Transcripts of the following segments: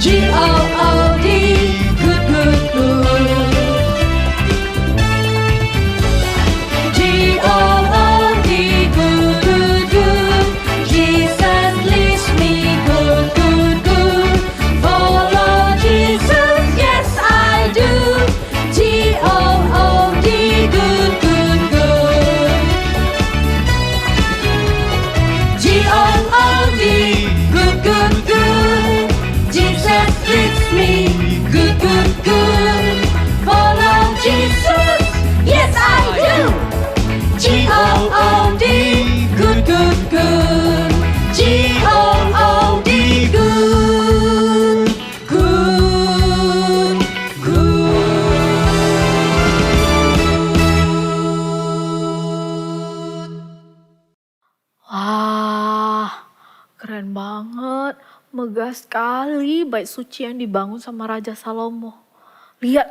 G-O-O-D, good, good, good. G-O-O-D, good, good, good. Jesus leads me, good, good, good. Follow Jesus, yes I do. G-O-O-D, good, good, good. G-O-O-D, good, good, good. Jesus leads me, good, good, good. Follow Jesus, yes I do. G-O-O-D, good, good, good. G-O-O-D, good, good, good. Wah, keren banget. Megah sekali bait suci yang dibangun sama Raja Salomo. Lihat,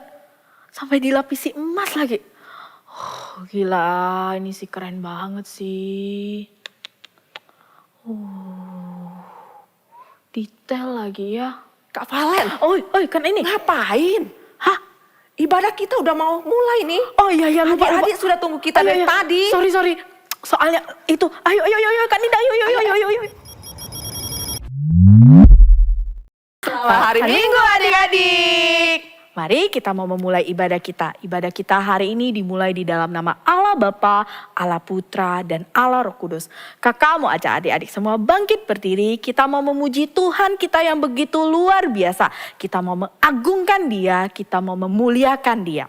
sampai dilapisi emas lagi. Gila, ini sih keren banget sih. Detail lagi ya. Kak Valen, Oi, kan ini. ngapain? Hah? Ibadah kita udah mau mulai nih. Oh iya, lupa. Adik-adik sudah tunggu kita dari tadi. Sorry. Soalnya itu, ayo Kak Nida, ayo. Selamat hari Minggu adik-adik. Mari kita mau memulai ibadah kita. Ibadah kita hari ini dimulai di dalam nama Allah Bapa, Allah Putra, dan Allah Roh Kudus. Kakak mau ajak adik-adik semua bangkit berdiri. Kita mau memuji Tuhan kita yang begitu luar biasa. Kita mau mengagungkan Dia, kita mau memuliakan Dia.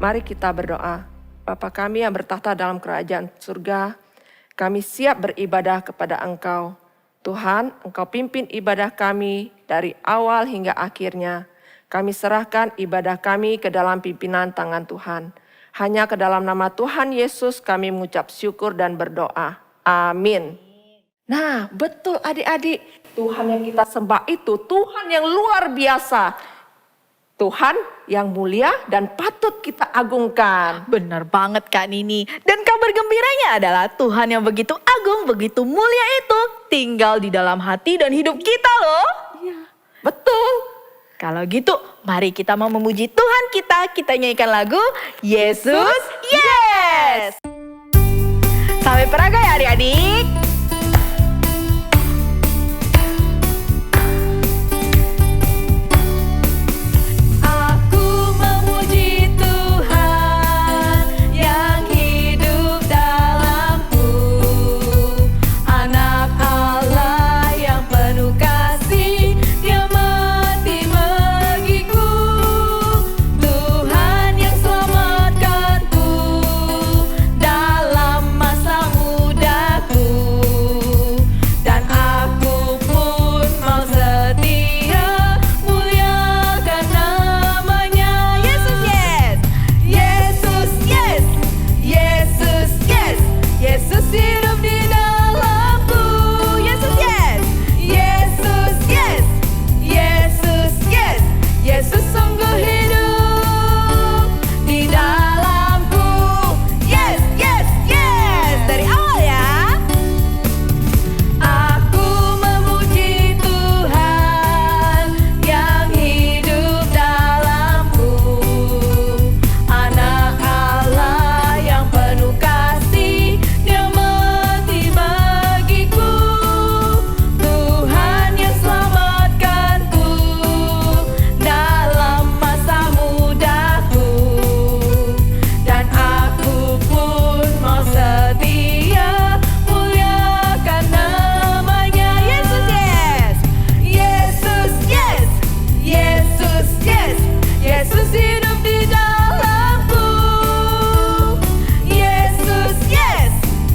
Mari kita berdoa. Bapa kami yang bertahta dalam kerajaan surga, kami siap beribadah kepada Engkau. Tuhan, Engkau pimpin ibadah kami dari awal hingga akhirnya. Kami serahkan ibadah kami ke dalam pimpinan tangan Tuhan. Hanya ke dalam nama Tuhan Yesus kami mengucap syukur dan berdoa. Amin. Nah, betul adik-adik. Tuhan yang kita sembah itu Tuhan yang luar biasa. Tuhan yang mulia dan patut kita agungkan. Benar banget Kak Nini. Dan kabar gembiranya adalah Tuhan yang begitu agung, begitu mulia itu tinggal di dalam hati dan hidup kita loh. Iya, betul. Kalau gitu, mari kita mau memuji Tuhan kita nyanyikan lagu Yesus Yes. Sampai peraga ya adik-adik. Aku memuji Tuhan yang hidup dalamku, Anak Allah yang penuh kasih, Dia mati bagiku. Tuhan yang selamatkanku dalam masa mudaku, dan aku pun mau setia muliakan namanya. Yesus yes, Yesus yes, Yesus yes, Yesus hidup di dalamku. Yesus yes, Yesus yes, Yesus yes, Yesus sungguh hidup di dalamku. Yes, yes, yes. Dari awal ya. Aku memuji Tuhan yang hidup dalamku, Anak Allah yang penuh kasih, Dia mati bagiku. Tuhan yang selamatkanku dalam masa mudaku, dan aku pun mau setia muliakan namanya. Yesus yes, Yesus yes, Yesus yes, Yesus hidup di dalamku. Yesus yes,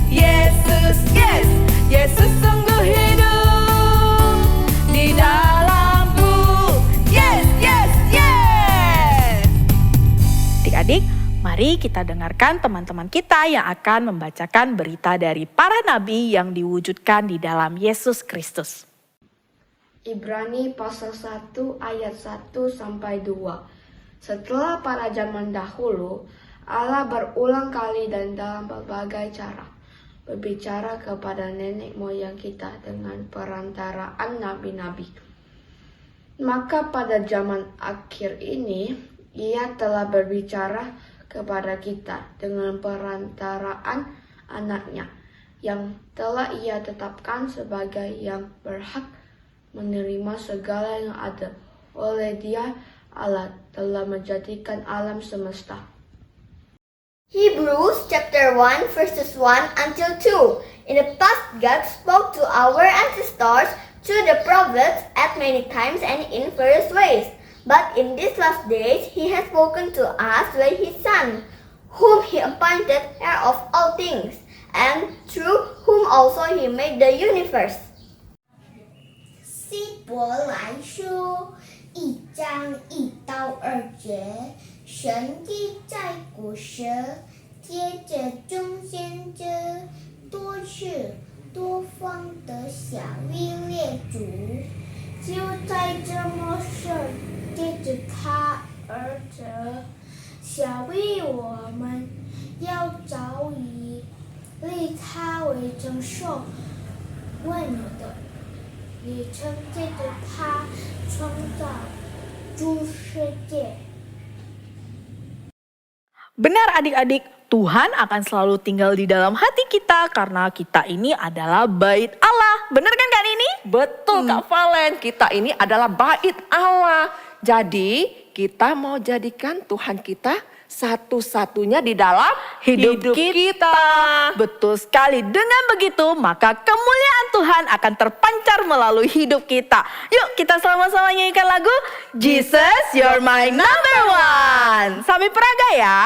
Yesus yes, Yesus sungguh hidup di dalamku. Yes, yes, yes. Adik-adik, mari kita dengarkan teman-teman kita yang akan membacakan berita dari para nabi yang diwujudkan di dalam Yesus Kristus. Ibrani pasal 1 ayat 1 sampai 2. Setelah pada zaman dahulu, Allah berulang kali dan dalam berbagai cara berbicara kepada nenek moyang kita dengan perantaraan nabi-nabi. Maka pada zaman akhir ini, Ia telah berbicara kepada kita dengan perantaraan anaknya, yang telah Ia tetapkan sebagai yang berhak menerima segala yang ada. Oleh Dia, Allah telah menjadikan alam semesta. Hebrews chapter 1 verses 1 until 2. In the past, God spoke to our ancestors through the prophets at many times and in various ways. But in these last days, He has spoken to us by His Son, whom He appointed heir of all things, and through whom also He made the universe. 希伯来书1章1到2节，神迹在古时，接着众先知多次多方的小谕列祖，就在这末世，借着他儿子小谕我们，要早已立他为承受万有的。也曾借着他创造诸世界。 Benar adik-adik, Tuhan akan selalu tinggal di dalam hati kita karena kita ini adalah bait Allah. Benar kan Kak Nini? Betul Kak Valen, kita ini adalah bait Allah. Jadi kita mau jadikan Tuhan kita satu-satunya di dalam hidup kita. Betul sekali. Dengan begitu, maka kemuliaan Tuhan akan terpancar melalui hidup kita. Yuk kita sama-sama nyanyikan lagu Jesus, You're My Number One. Sambil peraga ya.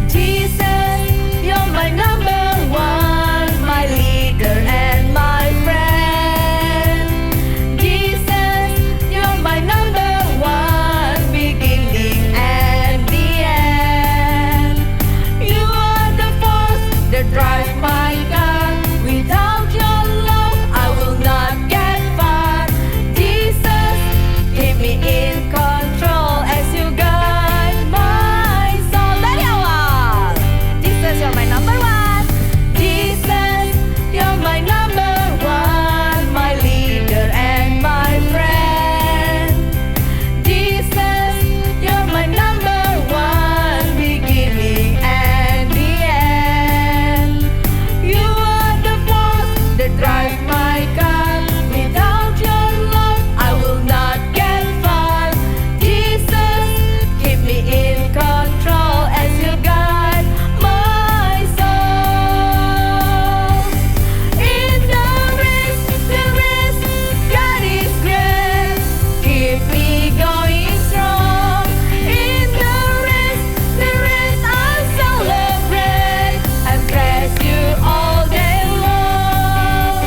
Jesus, You're my number one, my leader and my friend. Jesus, You're my number one, beginning and the end. You are the force that drives my car. Without your love, I will not get far. Jesus, keep me in control as you guide my soul. Dari awal. Jesus, you're my number one. Jesus, you're my number one, my leader and my friend. Jesus, you're my number one, beginning and the end. You are the force that drives my car. Without your love, I will not get far. Jesus, keep me in control as you guide my soul. In the race, God is great. Keep me going strong. In the race, I'll celebrate and praise you all day long.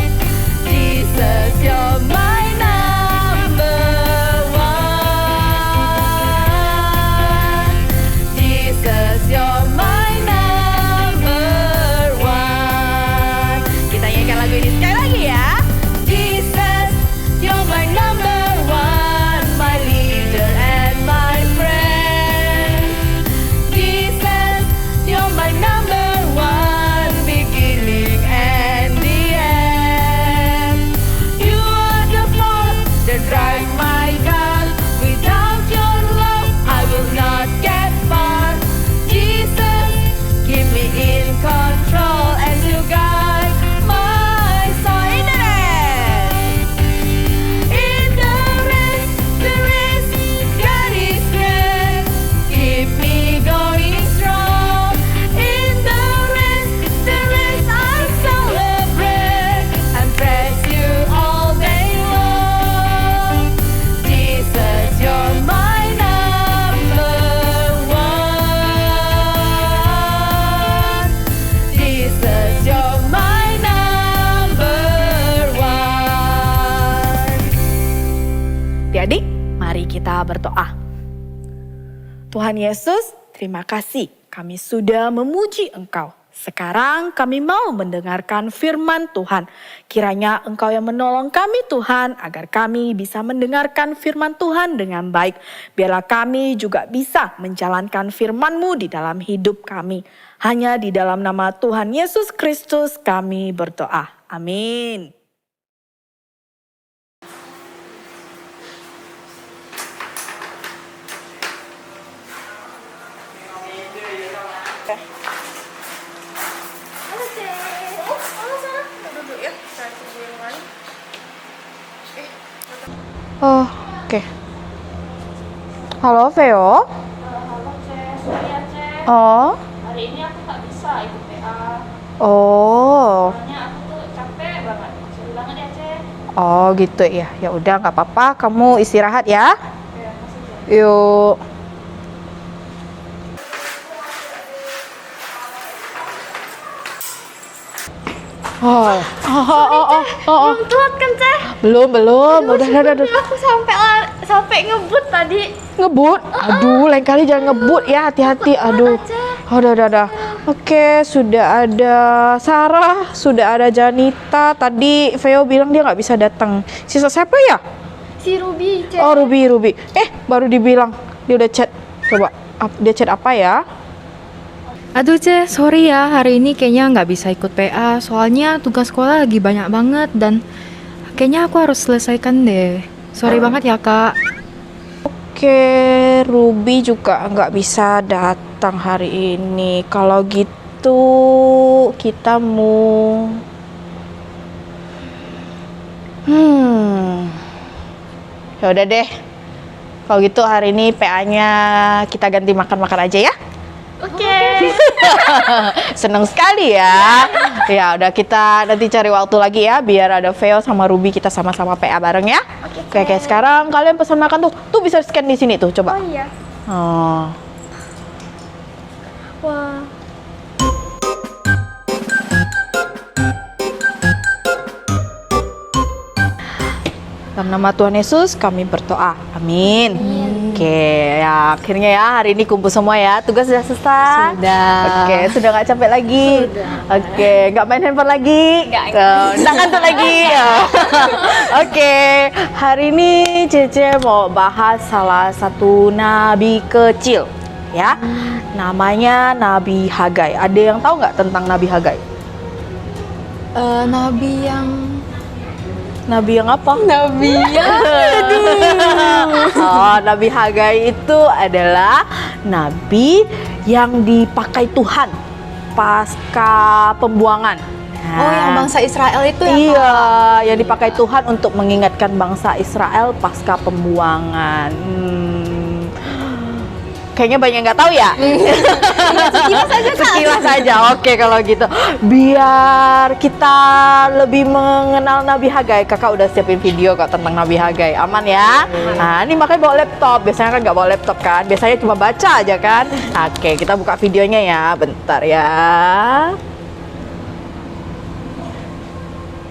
Jesus, you're my number one. Jesus, you're my number one. Kita nyanyikan lagu ini sekali lagi ya. Jesus, you're my number one, my leader and my friend. Jesus, you're my number one, beginning and the end. You are the force that drives my car. Without your love, I will not get far. Jesus, keep me in control as you guide my soul. In the race, God is great. Keep me going strong. In the race, I'll celebrate and praise you all day long. Jesus, you're my number one. Jesus, you're my number one. Adik-adik, mari kita berdoa. Tuhan Yesus, terima kasih kami sudah memuji Engkau. Sekarang kami mau mendengarkan firman Tuhan. Kiranya Engkau yang menolong kami Tuhan, agar kami bisa mendengarkan firman Tuhan dengan baik. Biarlah kami juga bisa menjalankan firman-Mu di dalam hidup kami. Hanya di dalam nama Tuhan Yesus Kristus kami berdoa. Amin. Oh, oke. Halo, Veo. Halo Cez, sorry ya Cez. Oh, Hari ini aku nggak bisa ikut PA. oh, Soalnya aku tuh capek banget. Sorry banget ya Cez. oh gitu ya. Ya udah, nggak apa-apa. Kamu istirahat ya. Ya, makasih Cez. Yuk. Oh, Belum telat kan, Teh? belum. Udah. Aku sampai ngebut tadi. Ngebut? Aduh, lain kali jangan ngebut ya, hati-hati. Aduh. Udah. Oke, sudah ada Sarah, sudah ada Janita. Tadi Veo bilang dia nggak bisa datang. Sisa siapa ya? Si Ruby, Ceh. Oh, Ruby. Baru dibilang. Dia udah chat. Coba, dia chat apa ya? Aduh Ceh, sorry ya, hari ini kayaknya nggak bisa ikut PA. Soalnya tugas sekolah lagi banyak banget dan kayaknya aku harus selesaikan deh. Sorry banget ya Kak. Oke, Ruby juga nggak bisa datang hari ini. Kalau gitu, kita mau... Ya udah deh. Kalau gitu hari ini PA-nya kita ganti makan-makan aja ya. Oke. Seneng sekali ya. Ya udah, kita nanti cari waktu lagi ya biar ada Veo sama Ruby, kita sama-sama PA bareng ya. Oke, sekarang kalian pesan makan tuh. Tuh bisa scan di sini tuh, coba. Oh iya. Oh. Wah. Dalam nama Tuhan Yesus kami berdoa. Amin. Oke, ya akhirnya ya hari ini kumpul semua ya. Tugas sudah selesai. Sudah. Oke, sudah nggak capek lagi. Oke, nggak main handphone lagi. Nggak ngantuk lagi. Oke, hari ini Cece mau bahas salah satu nabi kecil, ya. Namanya Nabi Hagai. Ada yang tahu nggak tentang Nabi Hagai? Nabi yang apa? Nabi yang Oh, Nabi Hagai itu adalah nabi yang dipakai Tuhan pasca pembuangan. Oh, yang bangsa Israel itu ya, Iya, Kak? yang dipakai Tuhan untuk mengingatkan bangsa Israel pasca pembuangan. Kayaknya banyak yang nggak tahu ya. Sekilas saja. Oke, kalau gitu. Biar kita lebih mengenal Nabi Hagai, kakak udah siapin video kok tentang Nabi Hagai. Aman ya? Nah, ini makanya bawa laptop. Biasanya kan nggak bawa laptop kan? Biasanya cuma baca aja kan? Oke, kita buka videonya ya. Bentar ya.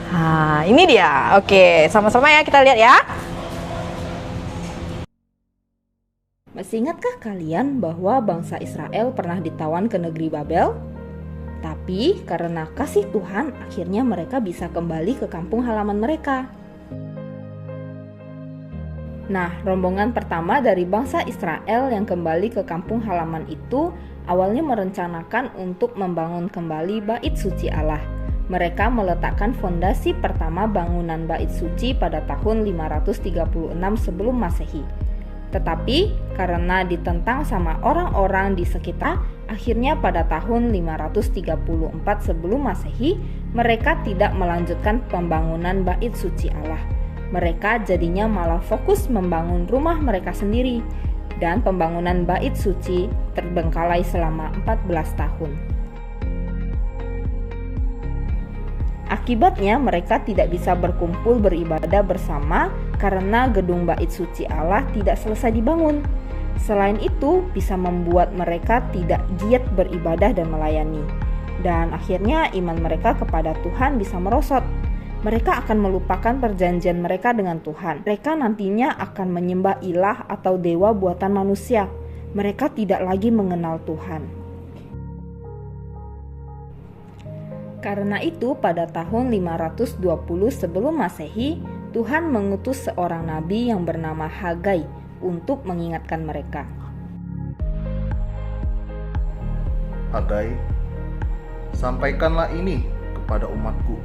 Nah, ini dia. Oke, sama-sama ya kita lihat ya. Masih ingatkah kalian bahwa bangsa Israel pernah ditawan ke negeri Babel? Tapi karena kasih Tuhan, akhirnya mereka bisa kembali ke kampung halaman mereka. Nah, rombongan pertama dari bangsa Israel yang kembali ke kampung halaman itu awalnya merencanakan untuk membangun kembali bait suci Allah. Mereka meletakkan fondasi pertama bangunan bait suci pada tahun 536 sebelum Masehi. Tetapi karena ditentang sama orang-orang di sekitar, akhirnya pada tahun 534 sebelum Masehi, mereka tidak melanjutkan pembangunan bait suci Allah. Mereka jadinya malah fokus membangun rumah mereka sendiri, dan pembangunan bait suci terbengkalai selama 14 tahun. Akibatnya mereka tidak bisa berkumpul beribadah bersama karena gedung bait suci Allah tidak selesai dibangun. Selain itu, bisa membuat mereka tidak giat beribadah dan melayani. Dan akhirnya iman mereka kepada Tuhan bisa merosot. Mereka akan melupakan perjanjian mereka dengan Tuhan. Mereka nantinya akan menyembah ilah atau dewa buatan manusia. Mereka tidak lagi mengenal Tuhan. Karena itu pada tahun 520 sebelum Masehi, Tuhan mengutus seorang nabi yang bernama Hagai untuk mengingatkan mereka. Hagai, sampaikanlah ini kepada umatku.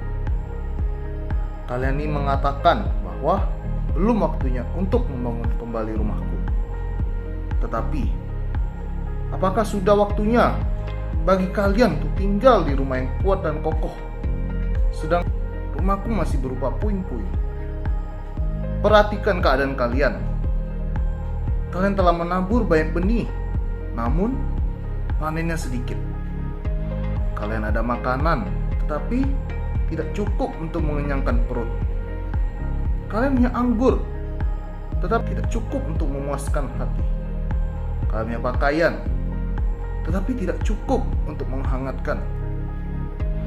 Kalian ini mengatakan bahwa belum waktunya untuk membangun kembali rumahku. Tetapi, apakah sudah waktunya bagi kalian untuk tinggal di rumah yang kuat dan kokoh, sedang rumahku masih berupa puing-puing? Perhatikan keadaan kalian. Kalian telah menabur banyak benih, namun panennya sedikit. Kalian ada makanan, tetapi tidak cukup untuk mengenyangkan perut. Kalian punya anggur, tetapi tidak cukup untuk memuaskan hati. Kalian punya pakaian, tetapi tidak cukup untuk menghangatkan.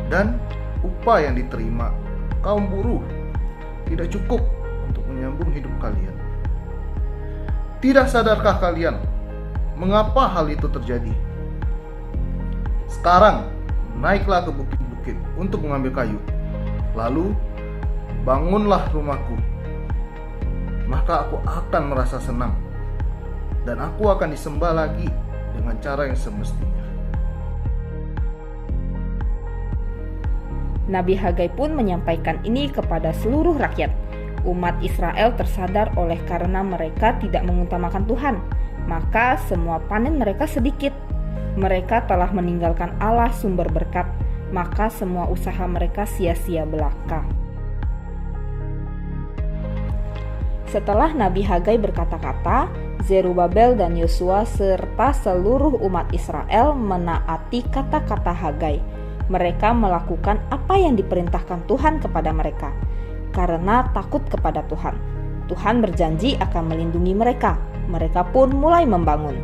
Dan upah yang diterima kaum buruh tidak cukup untuk menyambung hidup kalian. Tidak sadarkah kalian mengapa hal itu terjadi? Sekarang naiklah ke bukit-bukit untuk mengambil kayu. Lalu bangunlah rumahku. Maka aku akan merasa senang, dan aku akan disembah lagi dengan cara yang semestinya. Nabi Hagai pun menyampaikan ini kepada seluruh rakyat. Umat Israel tersadar oleh karena mereka tidak mengutamakan Tuhan, maka semua panen mereka sedikit. Mereka telah meninggalkan Allah sumber berkat, maka semua usaha mereka sia-sia belaka. Setelah Nabi Hagai berkata-kata, Zerubabel dan Yosua serta seluruh umat Israel menaati kata-kata Hagai. Mereka melakukan apa yang diperintahkan Tuhan kepada mereka, karena takut kepada Tuhan. Tuhan berjanji akan melindungi mereka. Mereka pun mulai membangun.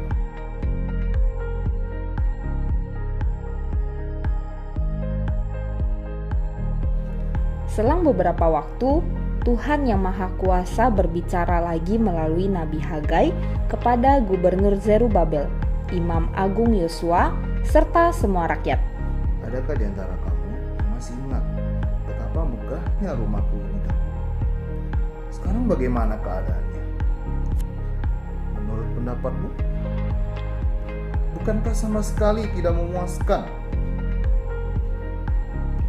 Selang beberapa waktu, Tuhan yang Maha Kuasa berbicara lagi melalui Nabi Hagai kepada Gubernur Zerubabel, Imam Agung Yosua, serta semua rakyat. Adakah di antara kamu yang masih ingat betapa megahnya rumahku ini dahulu? Sekarang bagaimana keadaannya? Menurut pendapatmu, bukankah sama sekali tidak memuaskan?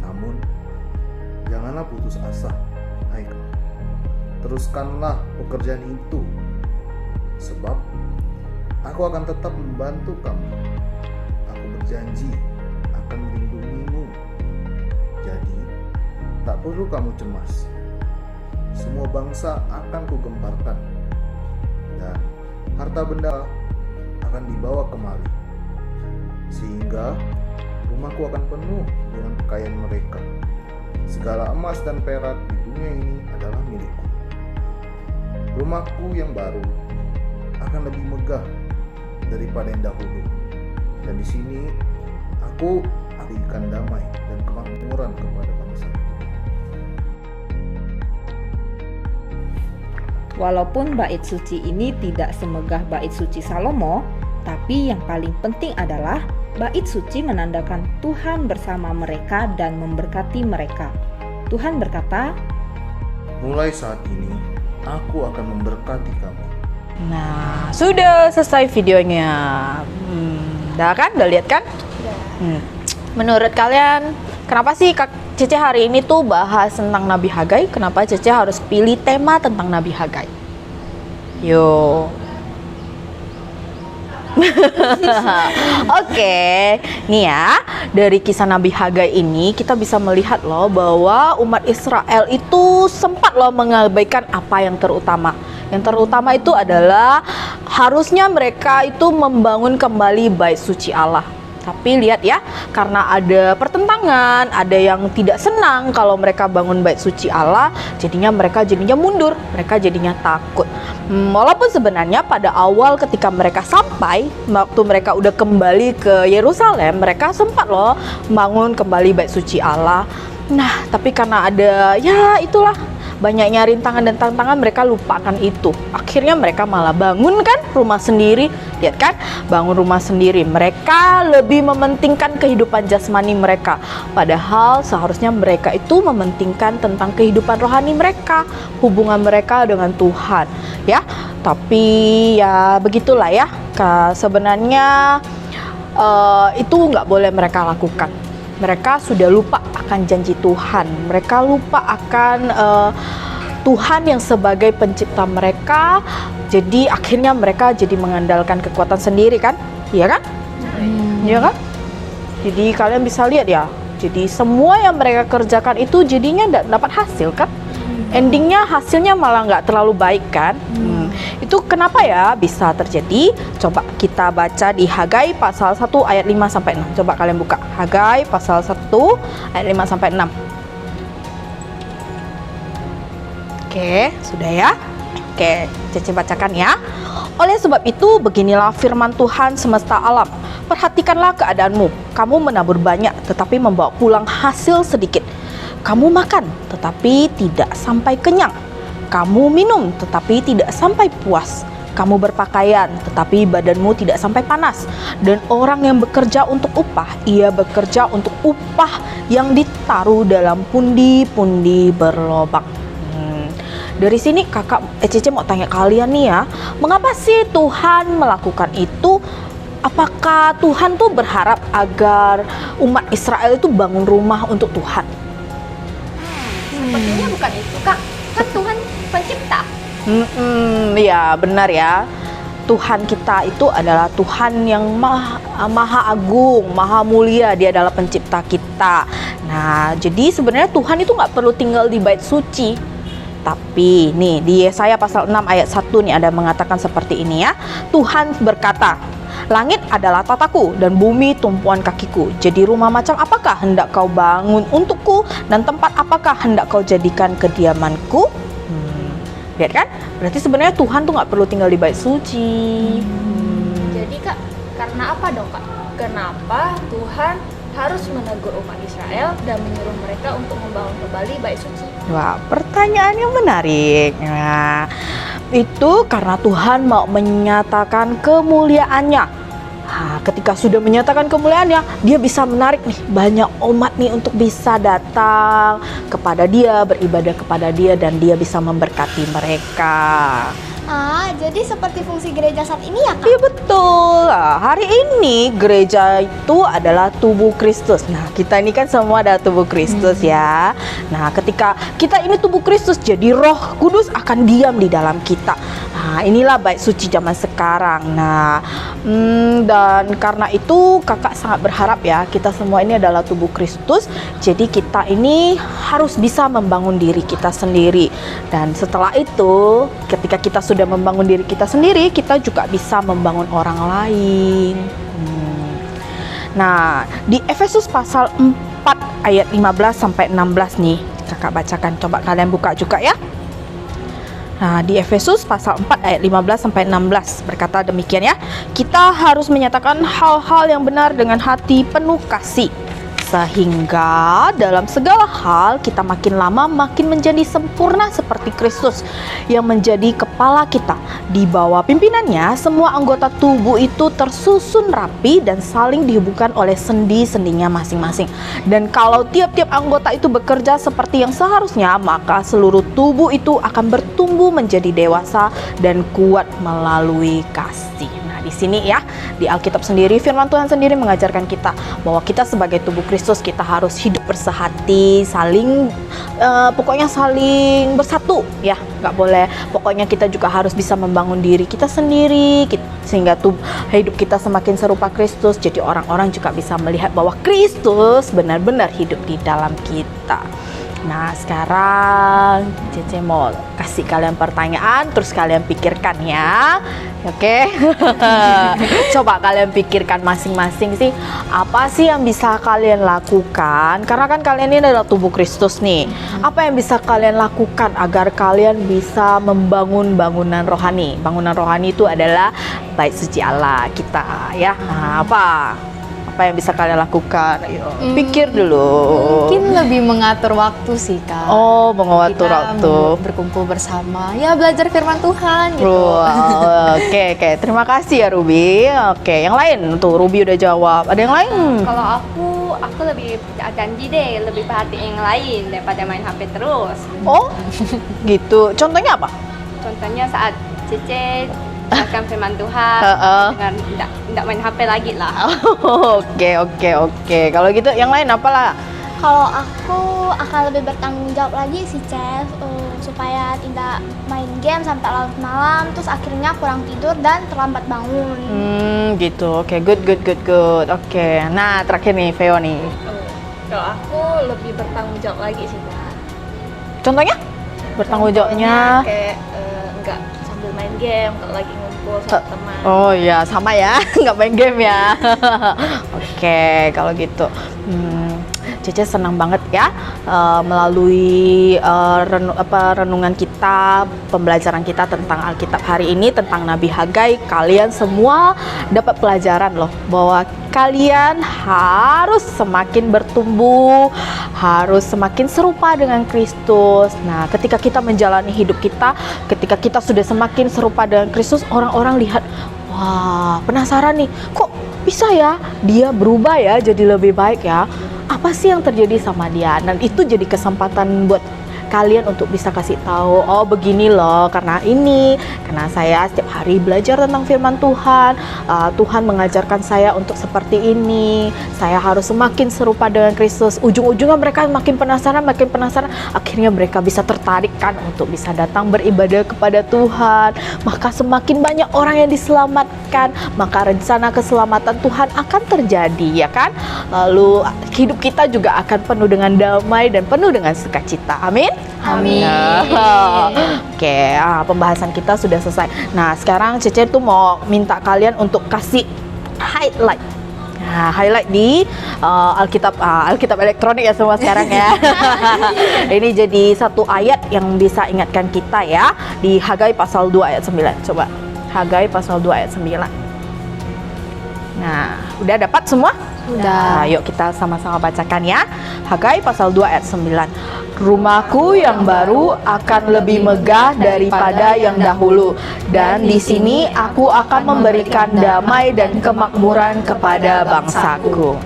Namun, janganlah putus asa, hai kamu. Teruskanlah pekerjaan itu, sebab aku akan tetap membantu kamu. Aku berjanji akan melindungimu. Jadi, tak perlu kamu cemas. Semua bangsa akan kugemparkan, dan harta benda akan dibawa kemari, sehingga rumahku akan penuh dengan kekayaan mereka. Segala emas dan perak di dunia ini adalah milikku. Rumahku yang baru akan lebih megah daripada yang dahulu, dan di sini aku berikan damai dan kemakmuran kepada bangsa. Walaupun bait suci ini tidak semegah bait suci Salomo, tapi yang paling penting adalah bait suci menandakan Tuhan bersama mereka dan memberkati mereka. Tuhan berkata, Mulai saat ini, aku akan memberkati kamu. Nah, sudah selesai videonya. Udah kan? Udah lihat kan? Menurut kalian, kenapa sih Kak Cece hari ini tuh bahas tentang Nabi Hagai? Kenapa Cece harus pilih tema tentang Nabi Hagai? Yo. Oke, nih ya, dari kisah Nabi Hagai ini kita bisa melihat loh bahwa umat Israel itu sempat loh mengabaikan apa yang terutama. Yang terutama itu adalah harusnya mereka itu membangun kembali bait suci Allah. Tapi lihat ya, karena ada pertentangan, ada yang tidak senang kalau mereka bangun bait suci Allah, mereka jadinya mundur, mereka jadinya takut. Walaupun sebenarnya pada awal ketika mereka sampai, waktu mereka udah kembali ke Yerusalem, mereka sempat loh bangun kembali bait suci Allah. Nah, tapi karena ada, ya itulah, banyaknya rintangan dan tantangan, mereka lupakan itu. Akhirnya mereka malah bangun kan rumah sendiri. Lihat kan, bangun rumah sendiri. Mereka lebih mementingkan kehidupan jasmani mereka, padahal seharusnya mereka itu mementingkan tentang kehidupan rohani mereka, hubungan mereka dengan Tuhan ya. Tapi ya begitulah ya, sebenarnya itu nggak boleh mereka lakukan. Mereka sudah lupa akan janji Tuhan. Mereka lupa akan Tuhan yang sebagai pencipta mereka. Jadi akhirnya mereka jadi mengandalkan kekuatan sendiri kan? Iya kan? Iya kan? Jadi kalian bisa lihat ya. Jadi semua yang mereka kerjakan itu jadinya tidak dapat hasil kan? Endingnya hasilnya malah nggak terlalu baik kan? Itu kenapa ya bisa terjadi? Coba kita baca di Hagai pasal 1 ayat 5-6. Coba kalian buka Hagai pasal 1 ayat 5-6. Oke, sudah ya? Oke, Cece bacakan ya. Oleh sebab itu, beginilah firman Tuhan semesta alam. Perhatikanlah keadaanmu. Kamu menabur banyak, tetapi membawa pulang hasil sedikit. Kamu makan, tetapi tidak sampai kenyang. Kamu minum, tetapi tidak sampai puas. Kamu berpakaian, tetapi badanmu tidak sampai panas. Dan orang yang bekerja untuk upah, ia bekerja untuk upah yang ditaruh dalam pundi-pundi berlobang. Dari sini Cece mau tanya kalian nih ya, mengapa sih Tuhan melakukan itu? Apakah Tuhan tuh berharap agar umat Israel itu bangun rumah untuk Tuhan? Sepertinya bukan itu, Kak. Kan Tuhan pencipta. Ya benar ya. Tuhan kita itu adalah Tuhan yang maha agung, maha mulia. Dia adalah pencipta kita. Nah, jadi sebenarnya Tuhan itu nggak perlu tinggal di bait suci. Tetapi nih di Yesaya pasal 6 ayat 1 nih ada mengatakan seperti ini ya. Tuhan berkata, langit adalah tataku dan bumi tumpuan kakiku. Jadi rumah macam apakah hendak kau bangun untukku, dan tempat apakah hendak kau jadikan kediamanku? Lihat kan? Berarti sebenarnya Tuhan tuh nggak perlu tinggal di bait suci. Jadi Kak, karena apa dong Kak? Kenapa Tuhan harus menegur umat Israel dan menyuruh mereka untuk membangun kembali bait suci? Wah, pertanyaan yang menarik. Nah, itu karena Tuhan mau menyatakan kemuliaannya. Nah, ketika sudah menyatakan kemuliaannya, dia bisa menarik nih banyak umat nih untuk bisa datang kepada dia, beribadah kepada dia, dan dia bisa memberkati mereka. Ah, jadi seperti fungsi gereja saat ini ya Kak? Iya betul. Nah, hari ini gereja itu adalah tubuh Kristus. Nah, kita ini kan semua adalah tubuh Kristus ya. Nah, ketika kita ini tubuh Kristus, jadi Roh Kudus akan diam di dalam kita. Nah, inilah bait suci zaman sekarang. Nah, dan karena itu kakak sangat berharap ya, kita semua ini adalah tubuh Kristus. Jadi kita ini harus bisa membangun diri kita sendiri. Dan setelah itu, ketika kita sudah membangun diri kita sendiri, kita juga bisa membangun orang lain. Nah, di Efesus pasal 4 ayat 15 sampai 16 nih, kakak bacakan, coba kalian buka juga ya. Nah, di Efesus pasal 4 ayat 15 sampai 16 berkata demikian ya. Kita harus menyatakan hal-hal yang benar dengan hati penuh kasih, sehingga dalam segala hal kita makin lama makin menjadi sempurna seperti Kristus yang menjadi kepala kita. Di bawah pimpinannya, semua anggota tubuh itu tersusun rapi dan saling dihubungkan oleh sendi-sendinya masing-masing. Dan kalau tiap-tiap anggota itu bekerja seperti yang seharusnya, maka seluruh tubuh itu akan bertumbuh menjadi dewasa dan kuat melalui kasih. Di sini ya, di Alkitab sendiri, firman Tuhan sendiri mengajarkan kita bahwa kita sebagai tubuh Kristus, kita harus hidup bersehati, saling pokoknya saling bersatu ya, nggak boleh. Pokoknya kita juga harus bisa membangun diri kita sendiri, sehingga hidup kita semakin serupa Kristus. Jadi orang-orang juga bisa melihat bahwa Kristus benar-benar hidup di dalam kita. Nah, sekarang Cece mau kasih kalian pertanyaan, terus kalian pikirkan ya. Oke? Coba kalian pikirkan masing-masing sih, apa sih yang bisa kalian lakukan? Karena kan kalian ini adalah tubuh Kristus nih. Apa yang bisa kalian lakukan agar kalian bisa membangun bangunan rohani? Bangunan rohani itu adalah bait suci Allah kita ya. Nah, apa yang bisa kalian lakukan? Ayo, pikir dulu. Mungkin lebih mengatur waktu sih Kak. Oh, mengatur waktu. Berkumpul bersama, ya belajar firman Tuhan gitu. Wow, oke. Terima kasih ya Ruby. Oke, yang lain tuh Ruby udah jawab. Ada yang lain? Kalau aku lebih janji deh, lebih perhatiin yang lain daripada main HP terus. Oh, gitu. Contohnya apa? Contohnya saat Cece akan firman Tuhan, dengan tidak main HP lagi lah. Oke. Kalau gitu yang lain apalah? Kalau aku akan lebih bertanggung jawab lagi sih Chef, supaya tidak main game sampai larut malam, terus akhirnya kurang tidur dan terlambat bangun. Gitu. Oke, good. Oke. Nah, terakhir nih Veo nih. Kalau aku lebih bertanggung jawab lagi sih Kak. Contohnya? Bertanggung jawabnya? Kayak enggak sambil main game kalau lagi ngumpul sama teman. Oh iya, sama ya, nggak main game ya. Oke, kalau gitu. Cece senang banget ya melalui renungan kita, pembelajaran kita tentang Alkitab hari ini, tentang Nabi Hagai. Kalian semua dapat pelajaran loh, bahwa kalian harus semakin bertumbuh, harus semakin serupa dengan Kristus. Nah, ketika kita menjalani hidup kita, ketika kita sudah semakin serupa dengan Kristus, orang-orang lihat, wah, penasaran nih, kok bisa ya dia berubah ya jadi lebih baik ya? Apa sih yang terjadi sama dia? Dan itu jadi kesempatan buat kalian untuk bisa kasih tahu, oh begini loh, karena saya setiap hari belajar tentang firman Tuhan. Tuhan mengajarkan saya untuk seperti ini. Saya harus semakin serupa dengan Kristus. Ujung-ujungnya mereka makin penasaran. Akhirnya mereka bisa tertarik kan untuk bisa datang beribadah kepada Tuhan. Maka semakin banyak orang yang diselamatkan, maka rencana keselamatan Tuhan akan terjadi, ya kan? Lalu hidup kita juga akan penuh dengan damai dan penuh dengan sukacita. Amin. Amin. Oke, pembahasan kita sudah selesai. Nah, sekarang Cece tuh mau minta kalian untuk kasih highlight. Nah, highlight di Alkitab elektronik ya semua sekarang ya. Ini jadi satu ayat yang bisa ingatkan kita ya, di Hagai pasal 2 ayat 9. Coba Hagai pasal 2 ayat 9. Nah, udah dapat semua? Udah. Nah, yuk kita sama-sama bacakan ya. Hagai pasal 2 ayat 9. Rumahku yang baru akan lebih megah daripada yang dahulu, dan di sini aku akan memberikan damai dan kemakmuran kepada bangsaku.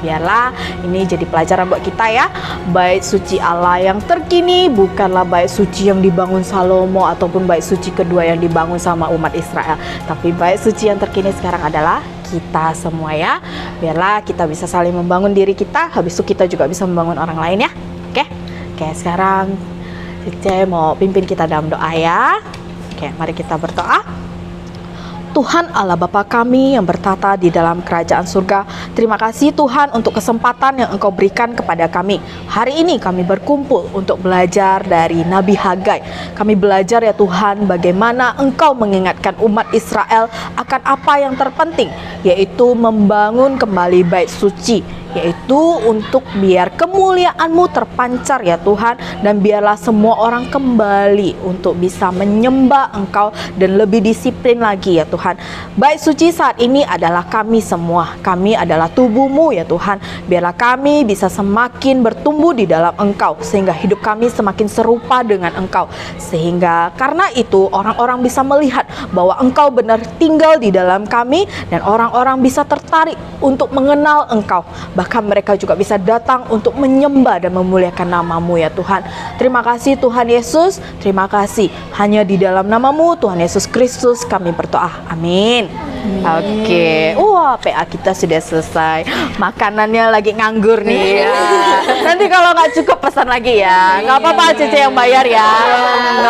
Biarlah ini jadi pelajaran buat kita ya. Bait suci Allah yang terkini bukanlah bait suci yang dibangun Salomo ataupun bait suci kedua yang dibangun sama umat Israel, tapi bait suci yang terkini sekarang adalah kita semua ya. Biarlah kita bisa saling membangun diri kita, habis itu kita juga bisa membangun orang lain ya. Oke, sekarang Cece mau pimpin kita dalam doa ya. Oke, mari kita berdoa. Tuhan Allah Bapa kami yang bertata di dalam kerajaan surga, terima kasih Tuhan untuk kesempatan yang Engkau berikan kepada kami. Hari ini kami berkumpul untuk belajar dari Nabi Hagai. Kami belajar ya Tuhan bagaimana Engkau mengingatkan umat Israel akan apa yang terpenting, yaitu membangun kembali bait suci, yaitu untuk biar kemuliaan-Mu terpancar ya Tuhan, dan biarlah semua orang kembali untuk bisa menyembah Engkau dan lebih disiplin lagi ya Tuhan. Bait suci saat ini adalah kami semua, kami adalah tubuh-Mu ya Tuhan. Biarlah kami bisa semakin bertumbuh di dalam Engkau, sehingga hidup kami semakin serupa dengan Engkau, sehingga karena itu orang-orang bisa melihat bahwa Engkau benar tinggal di dalam kami, dan orang-orang bisa tertarik untuk mengenal Engkau. Bahkan mereka juga bisa datang untuk menyembah dan memuliakan nama-Mu ya Tuhan. Terima kasih Tuhan Yesus, terima kasih. Hanya di dalam nama-Mu Tuhan Yesus Kristus kami berdoa. Amin. Oke. Wah, PA kita sudah selesai. Makanannya lagi nganggur nih ya. Nanti kalau nggak cukup pesan lagi ya. Nggak apa-apa, Cece yang bayar ya.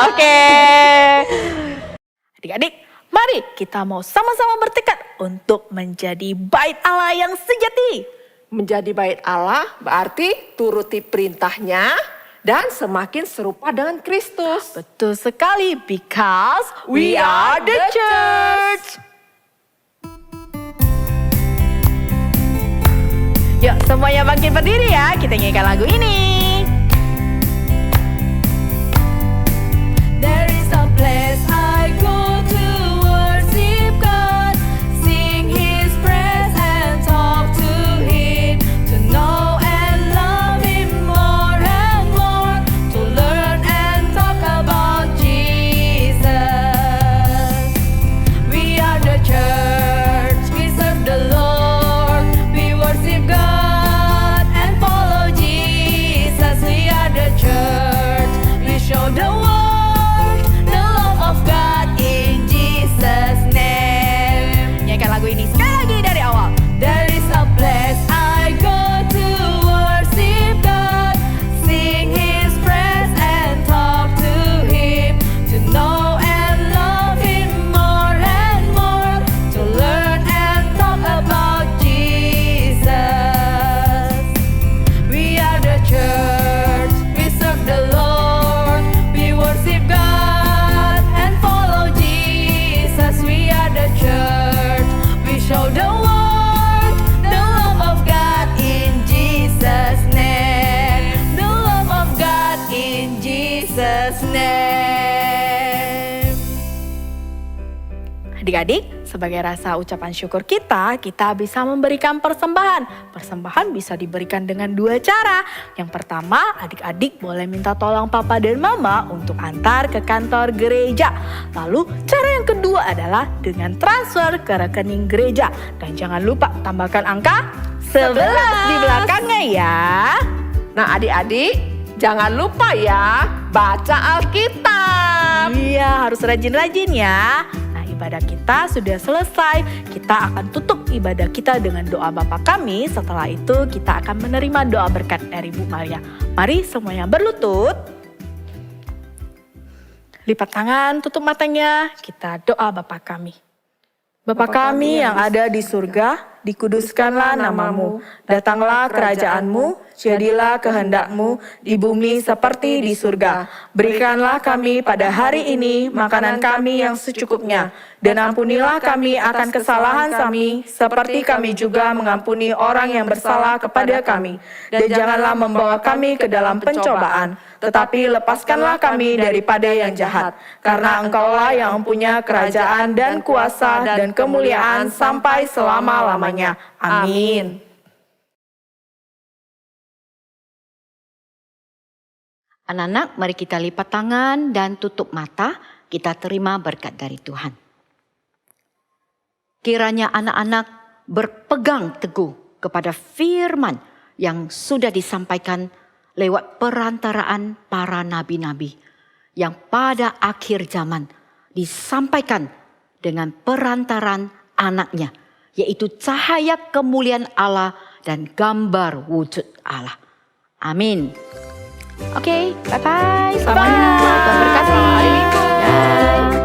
Oke. Adik-adik, mari kita mau sama-sama bertekad untuk menjadi bait Allah yang sejati. Menjadi bait Allah berarti turuti perintahnya dan semakin serupa dengan Kristus. Betul sekali, because we are the church. Yuk semuanya bangkit berdiri ya, kita nyanyikan lagu ini. There is a place I go to worship God, sing His praise and talk to Him, to know and love Him more and more, to learn and talk about Jesus. We are the church, we serve the Lord, we worship God and follow Jesus. We are the church, we show the world the love of God in Jesus' name. Nyanyikan lagu ini sekali lagi dari awal. There is a place I go to worship God, sing His praise and talk to Him, to know and love Him more and more, to learn and talk about Jesus. We are the church, we serve the Lord, we worship God and follow Jesus. We are the church, we show the world the love of God in Jesus' name, the love of God in Jesus' name. Adik-adik, sebagai rasa ucapan syukur kita bisa memberikan persembahan. Persembahan bisa diberikan dengan dua cara. Yang pertama, adik-adik boleh minta tolong papa dan mama untuk antar ke kantor gereja. Lalu, cara yang kedua adalah dengan transfer ke rekening gereja. Dan jangan lupa tambahkan angka 11 di belakangnya ya. Nah adik-adik, jangan lupa ya baca Alkitab. Iya, harus rajin-rajin ya. Ibadah kita sudah selesai. Kita akan tutup ibadah kita dengan doa Bapa kami. Setelah itu kita akan menerima doa berkat dari Bu Maria. Mari semuanya berlutut. Lipat tangan, tutup matanya. Kita doa Bapa kami. Bapa kami yang ada di surga, dikuduskanlah namamu. Datanglah kerajaan-Mu, jadilah kehendak-Mu di bumi seperti di surga. Berikanlah kami pada hari ini makanan kami yang secukupnya, dan ampunilah kami akan kesalahan kami, seperti kami juga mengampuni orang yang bersalah kepada kami. Dan janganlah membawa kami ke dalam pencobaan, tetapi lepaskanlah kami daripada yang jahat. Karena Engkaulah yang mempunyai kerajaan dan kuasa dan kemuliaan sampai selama-lamanya. Amin. Anak-anak, mari kita lipat tangan dan tutup mata. Kita terima berkat dari Tuhan. Kiranya anak-anak berpegang teguh kepada firman yang sudah disampaikan lewat perantaraan para nabi-nabi, yang pada akhir zaman disampaikan dengan perantaran anaknya, yaitu cahaya kemuliaan Allah dan gambar wujud Allah. Amin. Oke, bye-bye. Selamat berkati. Bye.